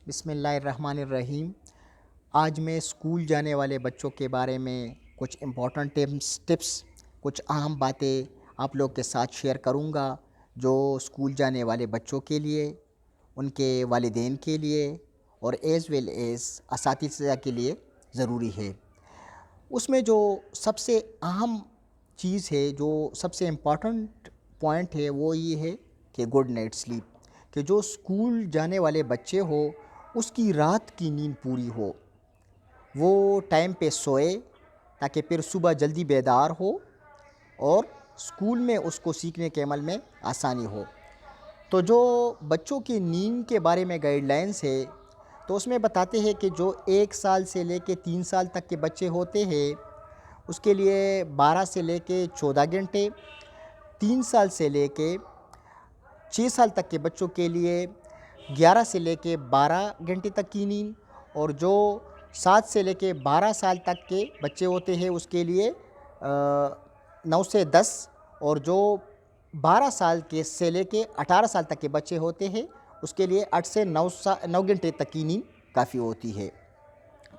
بسم اللہ الرحمن الرحیم۔ آج میں اسکول جانے والے بچوں کے بارے میں کچھ امپورٹنٹ ٹپس کچھ اہم باتیں آپ لوگ کے ساتھ شیئر کروں گا جو اسکول جانے والے بچوں کے لیے، ان کے والدین کے لیے اور ایز ویل ایز اساتذہ کے لیے ضروری ہے۔ اس میں جو سب سے اہم چیز ہے، جو سب سے امپورٹنٹ پوائنٹ ہے، وہ یہ ہے کہ گڈ نائٹ سلیپ، کہ جو اسکول جانے والے بچے ہو اس کی رات کی نیند پوری ہو، وہ ٹائم پہ سوئے تاکہ پھر صبح جلدی بیدار ہو اور اسکول میں اس کو سیکھنے کے عمل میں آسانی ہو۔ تو جو بچوں کی نیند کے بارے میں گائیڈ لائنس ہے، تو اس میں بتاتے ہیں کہ جو 1 سال سے لے کے 3 سال تک کے بچے ہوتے ہیں اس کے لیے 12 سے لے کے 14 گھنٹے، 3 سال سے لے کے 6 سال تک کے بچوں کے لیے 11 سے لے کے 12 گھنٹے تک کی نیند، اور جو 7 سے لے کے 12 سال تک کے بچے ہوتے ہیں اس کے لیے 9 سے 10، اور جو 12 سال کے سے لے کے 18 سال تک کے بچے ہوتے ہیں اس کے لیے 8 سے 9 گھنٹے تک کی نیند کافی ہوتی ہے۔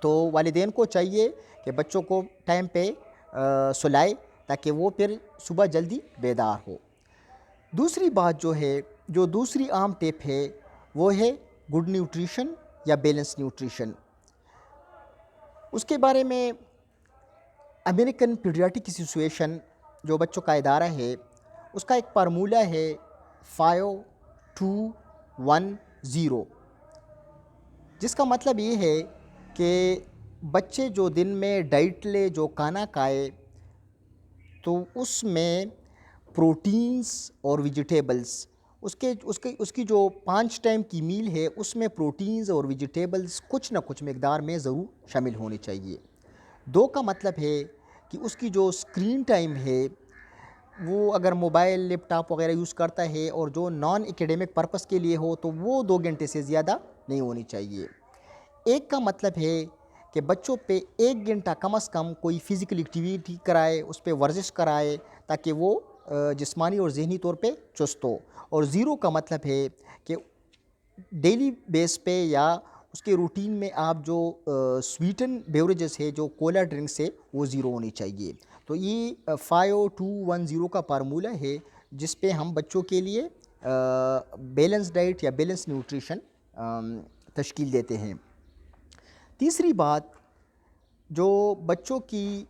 تو والدین کو چاہیے کہ بچوں کو ٹائم پہ سلائے تاکہ وہ پھر صبح جلدی بیدار ہو۔ دوسری بات جو ہے، جو دوسری عام ٹپ ہے، وہ ہے گڈ نیوٹریشن یا بیلنس نیوٹریشن۔ اس کے بارے میں امریکن پیڈیاٹرک ایسوسی ایشن جو بچوں کا ادارہ ہے، اس کا ایک فارمولہ ہے 5210، جس کا مطلب یہ ہے کہ بچے جو دن میں ڈائٹ لے، جو کھانا کھائے، تو اس میں پروٹینز اور ویجیٹیبلز، اس کی جو 5 ٹائم کی میل ہے اس میں پروٹینز اور ویجیٹیبلز کچھ نہ کچھ مقدار میں ضرور شامل ہونے چاہیے۔ 2 کا مطلب ہے کہ اس کی جو اسکرین ٹائم ہے وہ اگر موبائل لیپ ٹاپ وغیرہ یوز کرتا ہے اور جو نان ایکیڈیمک پرپس کے لیے ہو تو وہ 2 گھنٹے سے زیادہ نہیں ہونی چاہیے۔ 1 کا مطلب ہے کہ بچوں پہ 1 گھنٹہ کم از کم کوئی فزیکل ایکٹیویٹی کرائے، اس پہ ورزش کرائے تاکہ وہ جسمانی اور ذہنی طور پہ چست ہو۔ اور 0 کا مطلب ہے کہ ڈیلی بیس پہ یا اس کے روٹین میں آپ جو سویٹن بیوریجز ہے، جو کولا ڈرنکس ہے، وہ 0 ہونی چاہیے۔ تو یہ 5210 کا فارمولہ ہے جس پہ ہم بچوں کے لیے بیلنس ڈائٹ یا بیلنس نیوٹریشن تشکیل دیتے ہیں۔ تیسری بات جو بچوں کی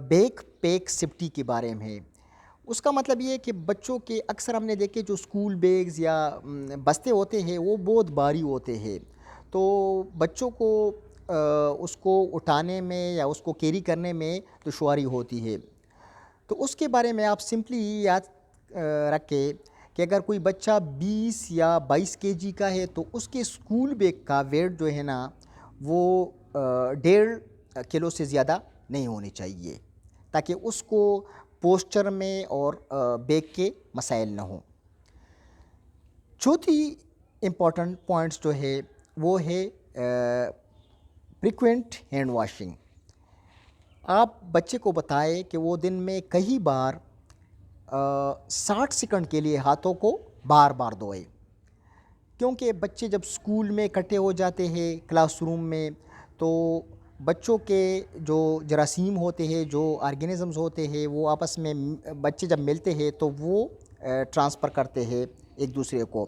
بیک پیک سیفٹی کے بارے میں ہے، اس کا مطلب یہ ہے کہ بچوں کے اکثر ہم نے دیکھے جو اسکول بیگز یا بستے ہوتے ہیں وہ بہت بھاری ہوتے ہیں، تو بچوں کو اس کو اٹھانے میں یا اس کو کیری کرنے میں دشواری ہوتی ہے۔ تو اس کے بارے میں آپ سمپلی یاد رکھیں کہ اگر کوئی بچہ 20 یا 22 کے جی کا ہے تو اس کے اسکول بیگ کا ویٹ جو ہے نا وہ 1.5 کلو سے زیادہ نہیں ہونی چاہیے تاکہ اس کو پوسچر میں اور بیگ کے مسائل نہ ہوں۔ چوتھی امپورٹنٹ پوائنٹس جو ہے وہ ہے فریکوینٹ ہینڈ واشنگ۔ آپ بچے کو بتائیں کہ وہ دن میں کئی بار 60 سیکنڈ کے لیے ہاتھوں کو بار بار دھوئے، کیونکہ بچے جب اسکول میں اکٹھے ہو جاتے ہیں کلاس روم میں تو بچوں کے جو جراثیم ہوتے ہیں، جو آرگینزمز ہوتے ہیں، وہ آپس میں بچے جب ملتے ہیں تو وہ ٹرانسفر کرتے ہیں ایک دوسرے کو،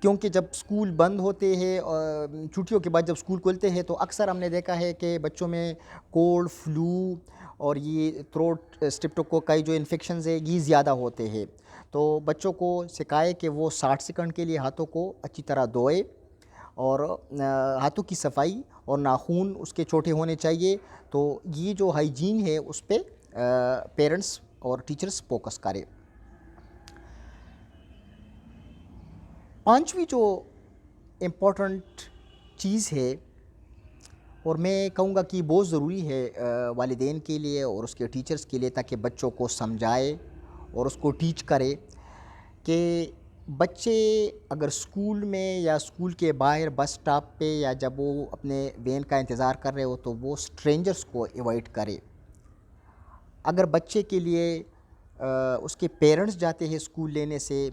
کیونکہ جب اسکول بند ہوتے ہیں اور چھٹیوں کے بعد جب اسکول کھلتے ہیں تو اکثر ہم نے دیکھا ہے کہ بچوں میں کولڈ، فلو اور یہ تھروٹ اسٹریپٹوکوکائی جو انفیکشنز ہیں یہ زیادہ ہوتے ہیں۔ تو بچوں کو سکھائے کہ وہ 60 سیکنڈ کے لیے ہاتھوں کو اچھی طرح دھوئے، اور ہاتھوں کی صفائی اور ناخون اس کے چھوٹے ہونے چاہیے۔ تو یہ جو ہائیجین ہے اس پہ پیرنٹس اور ٹیچرز فوکس کریں۔ 5ویں جو امپورٹنٹ چیز ہے اور میں کہوں گا کہ بہت ضروری ہے والدین کے لیے اور اس کے ٹیچرز کے لیے تاکہ بچوں کو سمجھائے اور اس کو ٹیچ کرے، کہ بچے اگر اسکول میں یا اسکول کے باہر بس سٹاپ پہ یا جب وہ اپنے وین کا انتظار کر رہے ہو تو وہ اسٹرینجرز کو ایوائڈ کرے۔ اگر بچے کے لیے اس کے پیرنٹس جاتے ہیں اسکول لینے سے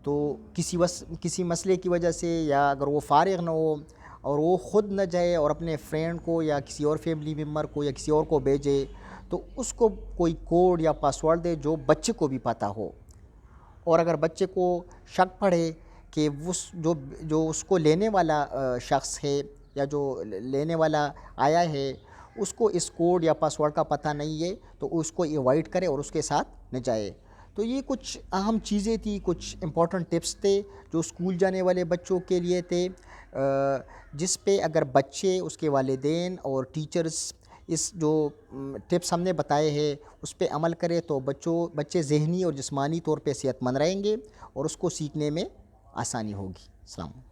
تو کسی مسئلے کی وجہ سے یا اگر وہ فارغ نہ ہو اور وہ خود نہ جائے اور اپنے فرینڈ کو یا کسی اور فیملی ممبر کو یا کسی اور کو بھیجے، تو اس کو کوئی کوڈ یا پاسورڈ دے جو بچے کو بھی پتہ ہو۔ اور اگر بچے کو شک پڑے کہ جو اس کو لینے والا شخص ہے یا جو لینے والا آیا ہے اس کو اس کوڈ یا پاسورڈ کا پتہ نہیں ہے، تو اس کو ایوائڈ کرے اور اس کے ساتھ نہ جائے۔ تو یہ کچھ اہم چیزیں تھیں، کچھ امپورٹنٹ ٹپس تھے جو اسکول جانے والے بچوں کے لیے تھے، جس پہ اگر بچے، اس کے والدین اور ٹیچرز اس جو ٹپس ہم نے بتائے ہیں اس پہ عمل کرے تو بچے ذہنی اور جسمانی طور پہ صحت مند رہیں گے اور اس کو سیکھنے میں آسانی ہوگی۔ السلام علیکم۔